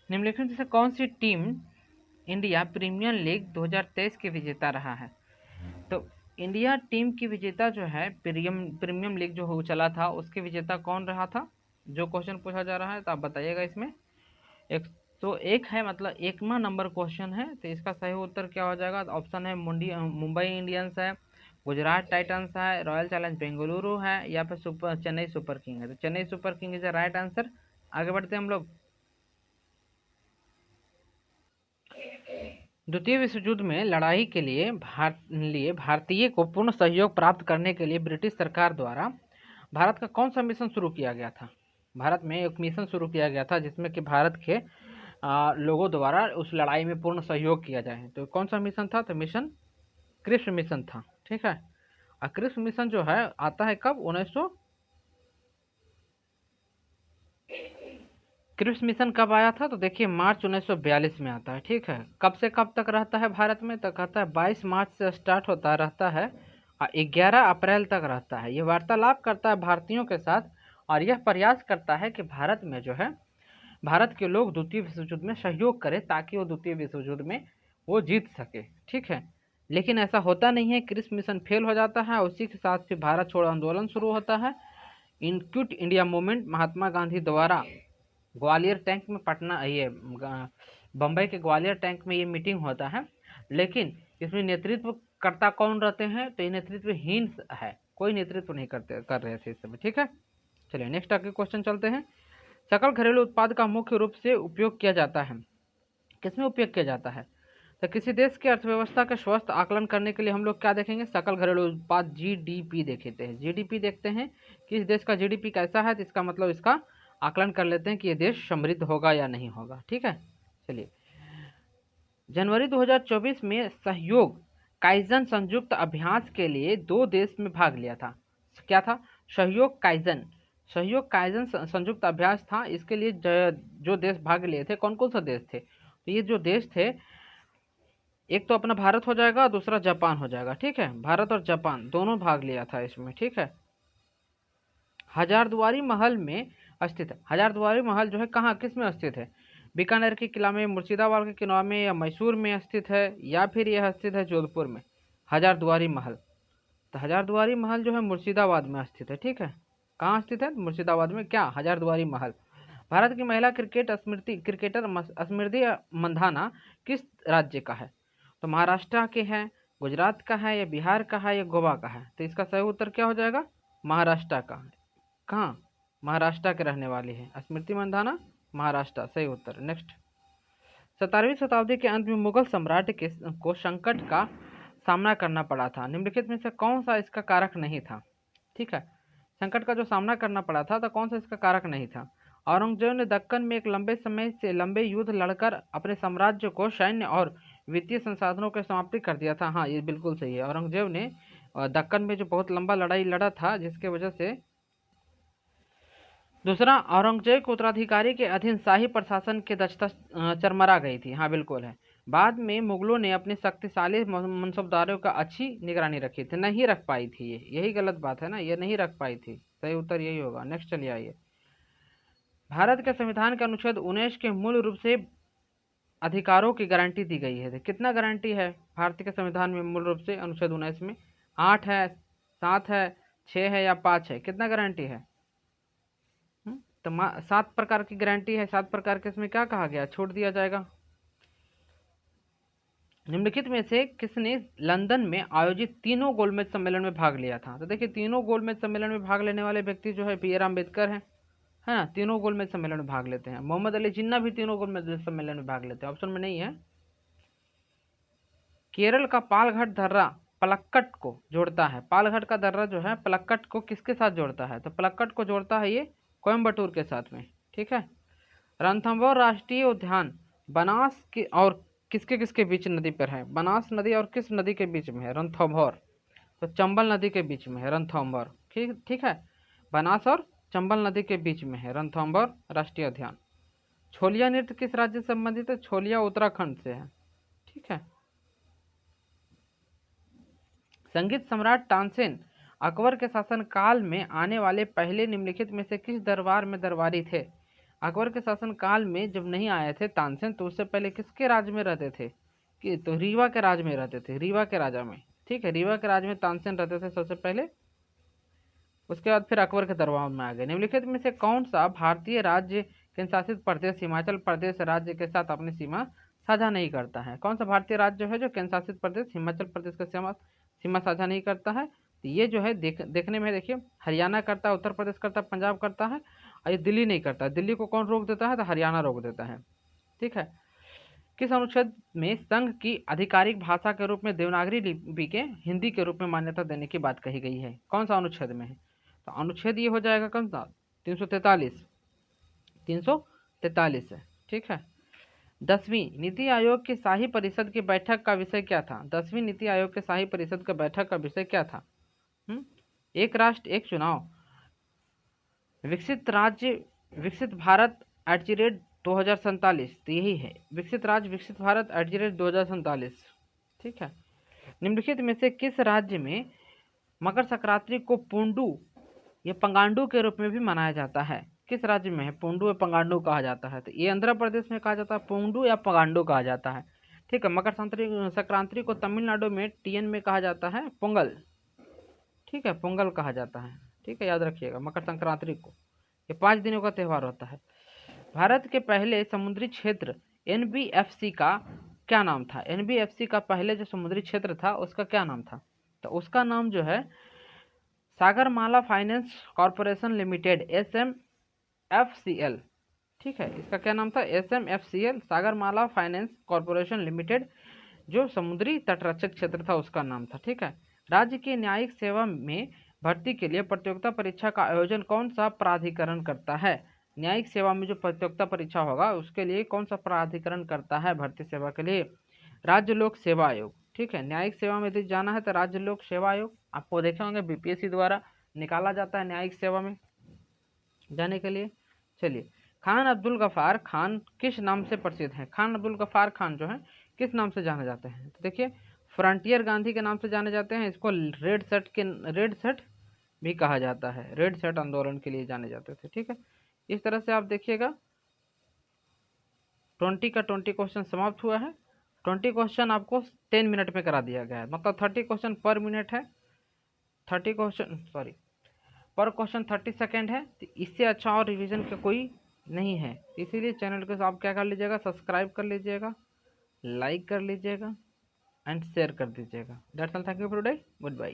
निम्नलिखित में से कौन सी टीम इंडिया प्रीमियर लीग 2023 की विजेता रहा है? तो इंडिया टीम की विजेता जो है प्रीमियम लीग जो हो चला था उसके विजेता कौन रहा था, जो क्वेश्चन पूछा जा रहा है, तो आप बताइएगा। इसमें 101 है, मतलब 1वां नंबर क्वेश्चन है, तो इसका सही उत्तर क्या हो जाएगा? ऑप्शन है मुंबई इंडियंस है, गुजरात टाइटंस है, रॉयल चैलेंज बेंगलुरु है, या फिर चेन्नई सुपर किंग है। तो Chennai super king is the right answer. आगे बढ़ते हैं हम लोग। द्वितीय विश्व युद्ध में लड़ाई के लिए भारतीय को पूर्ण सहयोग प्राप्त करने के लिए ब्रिटिश सरकार द्वारा भारत का कौन सा मिशन शुरू किया गया था? भारत में एक मिशन शुरू किया गया था जिसमें कि भारत के लोगों द्वारा उस लड़ाई में पूर्ण सहयोग किया जाए। तो कौन सा मिशन था? तो मिशन क्रिप्स मिशन था। ठीक है। और क्रिप्स मिशन जो है आता है कब? क्रिप्स मिशन कब आया था? तो देखिए मार्च 1942 में आता है। ठीक है। कब से कब तक रहता है भारत में? तो कहता है 22 मार्च से स्टार्ट होता रहता है और 11 अप्रैल तक रहता है। ये वार्तालाप करता है भारतीयों के साथ और यह प्रयास करता है कि भारत में जो है भारत के लोग द्वितीय विश्व युद्ध में सहयोग करें ताकि वो द्वितीय विश्व युद्ध में वो जीत सके। ठीक है। लेकिन ऐसा होता नहीं है, क्रिप्स मिशन फेल हो जाता है। उसी के साथ फिर भारत छोड़ो आंदोलन शुरू होता है। इन quit India movement Mahatma Gandhi द्वारा ग्वालियर टैंक में बम्बई के ग्वालियर टैंक में ये मीटिंग होता है। लेकिन इसमें नेतृत्व करता कौन रहते हैं? तो ये नेतृत्वहीन है, कोई नेतृत्व नहीं कर रहे थे इस समय। ठीक है। चलिए नेक्स्ट आगे क्वेश्चन चलते हैं। सकल घरेलू उत्पाद का मुख्य रूप से उपयोग किया जाता है, किसमें उपयोग किया जाता है? तो किसी देश की अर्थव्यवस्था का स्वस्थ आकलन करने के लिए हम लोग क्या देखेंगे? सकल घरेलू उत्पाद जीडीपी देखते हैं। जीडीपी देखते हैं कि इस देश का जीडीपी कैसा है, तो इसका मतलब इसका आकलन कर लेते हैं कि ये देश समृद्ध होगा या नहीं होगा। ठीक है। चलिए जनवरी 2024 में सहयोग काइजन संयुक्त अभ्यास के लिए 2 देश में भाग लिया था। क्या था? सहयोग काइजन संयुक्त अभ्यास था। इसके लिए जो देश भाग लिए थे, कौन कौन सा देश थे? तो ये जो देश थे, एक तो अपना भारत हो जाएगा, दूसरा जापान हो जाएगा। ठीक है। भारत और जापान दोनों भाग लिया था इसमें। ठीक है। हजारदुआरी महल में स्थित है। हजारदुआरी महल जो है कहाँ, किस में स्थित है? बीकानेर के किला में, मुर्शिदाबाद के किला में, या मैसूर में स्थित है, या फिर यह स्थित है जोधपुर में? हजारदुआरी महल, तो हजारदुआरी महल जो है मुर्शिदाबाद में स्थित है। ठीक है। कहाँ स्थित है? मुर्शिदाबाद में। क्या? हजारदुआरी महल। भारत की महिला क्रिकेटर स्मृति मंधाना किस राज्य का है? तो महाराष्ट्र के हैं, गुजरात का है, या बिहार का है, या गोवा का है? तो इसका सही उत्तर क्या हो जाएगा? महाराष्ट्र का। कहाँ? महाराष्ट्र के रहने वाली है स्मृति मंधाना, महाराष्ट्र। सही उत्तर। नेक्स्ट। 17वीं शताब्दी के अंत में मुगल सम्राट को संकट का सामना करना पड़ा था। निम्नलिखित में से कौन सा इसका कारक नहीं था? ठीक है। संकट का जो सामना करना पड़ा था तो कौन सा इसका कारक नहीं था? औरंगजेब ने दक्कन में एक लंबे युद्ध लड़कर अपने साम्राज्य को सैन्य और वित्तीय संसाधनों की समाप्ति कर दिया था। हाँ, ये बिल्कुल सही है। औरंगजेब ने दक्कन में जो बहुत लंबा लड़ाई लड़ा था, जिसके वजह से दूसरा, औरंगजेब के उत्तराधिकारी के अधीन शाही प्रशासन की दक्षता चरमरा गई थी। हाँ बिल्कुल है। बाद में मुगलों ने अपने शक्तिशाली मनसबदारों का अच्छी निगरानी रखी थी, नहीं रख पाई थी। यही गलत बात है ना, ये नहीं रख पाई थी। सही उत्तर यही होगा। नेक्स्ट चलिए आइए। भारत के संविधान के अनुच्छेद 19 के मूल रूप से अधिकारों की गारंटी दी गई है। कितना गारंटी है भारतीय के संविधान में? मूल रूप से अनुच्छेद 19 में 8 है, 7 है, 6 है, या 5 है? कितना गारंटी है? तो 7 प्रकार की गारंटी है। 7 प्रकार के इसमें क्या कहा गया? छोड़ दिया जाएगा। निम्नलिखित में से किसने लंदन में आयोजित तीनों गोलमेज सम्मेलन में भाग लिया था? तो देखिए तीनों गोलमेज सम्मेलन में भाग लेने वाले व्यक्ति जो है बी आर अम्बेडकर है ना। तीनों गोलमेज सम्मेलन में भाग लेते हैं। मोहम्मद अली जिन्ना भी तीनों गोलमेज सम्मेलन में भाग लेते हैं। ऑप्शन में नहीं है। केरल का पालघाट दर्रा पलक्कट को जोड़ता है। पालघाट का दर्रा जो है पलक्कट को किसके साथ जोड़ता है? तो पलक्कट को जोड़ता है ये कोयम्बटूर के साथ में। ठीक है। रणथंभौर राष्ट्रीय उद्यान बनास की और किसके किसके बीच नदी पर है? बनास नदी और किस नदी के बीच में है? रणथंभौर। तो चंबल नदी के बीच में है रणथंभौर। ठीक ठीक है। बनास और चंबल नदी के बीच में है रणथंभौर राष्ट्रीय उद्यान। छोलिया नृत्य किस राज्य से संबंधित है? छोलिया उत्तराखंड से है। ठीक है। संगीत सम्राट तानसेन अकबर के शासन काल में आने वाले पहले निम्नलिखित में से किस दरबार में दरबारी थे? अकबर के शासन काल में जब नहीं आए थे तानसेन, तो उससे पहले किसके राज में रहते थे? कि तो रीवा के राज में रहते थे, रीवा के राजा में। ठीक है, रीवा के राज में तानसेन रहते थे सबसे पहले। उसके बाद फिर अकबर के दरबार में आ गए। निम्नलिखित में से कौन सा भारतीय राज्य केंद्र शासित प्रदेश हिमाचल प्रदेश राज्य के साथ अपनी सीमा साझा नहीं करता है? कौन सा भारतीय राज्य है जो केंद्र शासित प्रदेश हिमाचल प्रदेश का सीमा सीमा साझा नहीं करता है? तो ये जो है देखने में देखिए, हरियाणा करता है, उत्तर प्रदेश करता है, पंजाब करता है, और ये दिल्ली नहीं करता। दिल्ली को कौन रोक देता है? तो हरियाणा रोक देता है। ठीक है। किस अनुच्छेद में संघ की आधिकारिक भाषा के रूप में देवनागरी लिपि के हिंदी के रूप में मान्यता देने की बात कही गई है? कौन सा अनुच्छेद में है? तो अनुच्छेद ये हो जाएगा कौन सा? 343। 343 है। ठीक है। 10वीं नीति आयोग की शाही परिषद की बैठक का विषय क्या था? 10वीं नीति आयोग के शाही परिषद का बैठक का विषय क्या था? एक राष्ट्र एक चुनाव, विकसित राज्य विकसित भारत @2047। तो यही है, विकसित राज्य विकसित भारत @2047। ठीक है। निम्नलिखित में से किस राज्य में मकर संक्रांति को पुंडू या पंगांडू के रूप में भी मनाया जाता है? किस राज्य में है पुंडू या पंगांडू कहा जाता है? तो ये आंध्र प्रदेश में कहा जाता है, पुंडू या पंगांडू कहा जाता है। ठीक है। मकर संक्रांति को तमिलनाडु में टीएन में कहा जाता है पोंगल। ठीक है, पोंगल कहा जाता है। ठीक है, याद रखिएगा मकर संक्रांति को। ये 5 दिनों का त्यौहार होता है। भारत के पहले समुद्री क्षेत्र एनबीएफसी का क्या नाम था? एनबीएफसी का पहले जो समुद्री क्षेत्र था उसका क्या नाम था? तो उसका नाम जो है Sagarmala finance corporation limited, SMFCL। ठीक है, इसका क्या नाम था? SMFCL, Sagarmala finance corporation limited, जो समुद्री तटरक्षक क्षेत्र था उसका नाम था। ठीक है। राज्य की न्यायिक सेवा में भर्ती के लिए प्रतियोगिता परीक्षा का आयोजन कौन सा प्राधिकरण करता है? न्यायिक सेवा में जो प्रतियोगिता परीक्षा होगा उसके लिए कौन सा प्राधिकरण करता है भर्ती सेवा के लिए? राज्य लोक सेवा आयोग। ठीक है, न्यायिक सेवा में यदि जाना है तो राज्य लोक सेवा आयोग आपको देखे होंगे बीपीएससी द्वारा निकाला जाता है न्यायिक सेवा में जाने के लिए। चलिए, खान अब्दुल गफ्फार खान किस नाम से प्रसिद्ध है? खान अब्दुल गफ्फार खान जो है किस नाम से जाने जाते हैं? तो देखिए, फ्रंटियर गांधी के नाम से जाने जाते हैं। इसको रेड शर्ट भी कहा जाता है, रेड शर्ट आंदोलन के लिए जाने जाते थे। ठीक है, इस तरह से आप देखिएगा 20 का 20 क्वेश्चन समाप्त हुआ है। 20 क्वेश्चन आपको 10 मिनट में करा दिया गया है, मतलब 30 क्वेश्चन पर मिनट है। 30 क्वेश्चन सॉरी पर क्वेश्चन 30 सेकेंड है। तो इससे अच्छा और रिवीजन का कोई नहीं है। इसीलिए चैनल को आप क्या कर लीजिएगा, सब्सक्राइब कर लीजिएगा, लाइक कर लीजिएगा एंड शेयर कर दीजिएगा। That's all, thank you for today, good bye.